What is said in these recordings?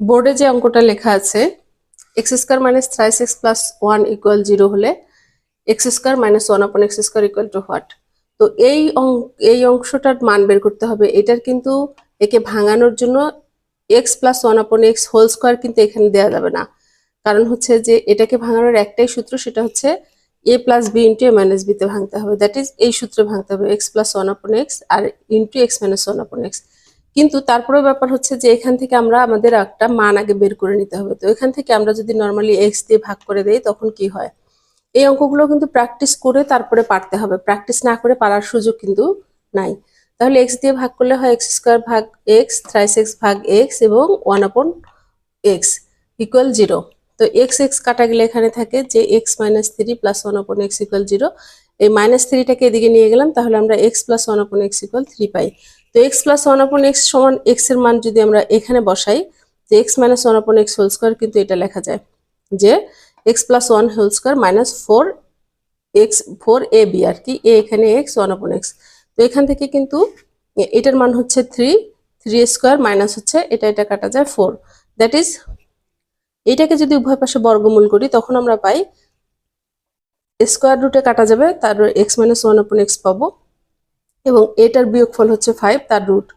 বোর্ডে যে অঙ্কটা লেখা আছে x square minus thrice x plus 1 equal 0 হলে x square minus 1 upon x square equal to what. তো এই অংশটার মান বের করতে হবে। এটার কিন্তু একে ভাঙানোর জন্য x plus 1 upon x whole square কিন্তু এখানে দেওয়া যাবে না। কারণ হচ্ছে যে এটাকে ভাঙানোর একটাই সূত্র, সেটা হচ্ছে এ প্লাস বি ইন্টু এ মাইনাস বিতে ভাঙতে হবে। দ্যাট ইজ এই সূত্রে ভাঙতে হবে এক্স প্লাস 1 আপন এক্স আর into x minus 1 upon x. কিন্তু তারপরেও ব্যাপার হচ্ছে যে এখান থেকে আমরা আমাদের একটা মান আগে বের করে নিতে হবে। তো এখান থেকে আমরা যদি নর্মালি এক্স দিয়ে ভাগ করে দেই তখন কি হয়, এই অঙ্কগুলো কিন্তু প্র্যাকটিস করে তারপরে পারতে হবে, প্র্যাকটিস না করে পারার সুযোগ কিন্তু নাই। তাহলে এক্স দিয়ে ভাগ করলে হয় এক্স স্কোয়ার ভাগ এক্স থ্রাইস এক্স ভাগ এক্স এবং 1 আপন এক্স ইকুয়াল 0। তো এক্স এক্স কাটা গেলে এখানে থাকে যে x minus 3 plus 1 upon x equal 0। এই মাইনাস 3টাকে এদিকে নিয়ে গেলাম, তাহলে আমরা x plus 1 upon x equal 3 পাই। তো এক্স প্লাস 1 আপন এক্স সমান এক্স এর মান যদি আমরা এখানে বসাই, যে x minus 1 upon x whole square, কিন্তু এটা লেখা যায় যে X plus 1 whole square minus 4 আর কি, এ এখানে এক্স 1 আপন এক্স। তো এখান থেকে কিন্তু এটার মান হচ্ছে 3 স্কোয়ার মাইনাস হচ্ছে এটা কাটা যায় 4। দ্যাট ইজ এটাকে যদি উভয় পাশে বর্গমূল করি তখন আমরা পাই স্কোয়ার রুটে কাটা যাবে, তারপর এক্স মাইনাস 1 আপন এক্স পাবো এবং এটার বিয়োগফল হচ্ছে 5 তার রুট।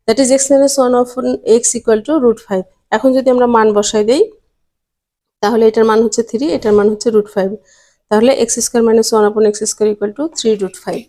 That is X minus 1 upon x equal to √5। এখন যদি আমরা মান বসাই দেই তাহলে এটার মান হচ্ছে 3, এটার মান হচ্ছে √5। তাহলে x square minus 1 upon x square equal to 3√5।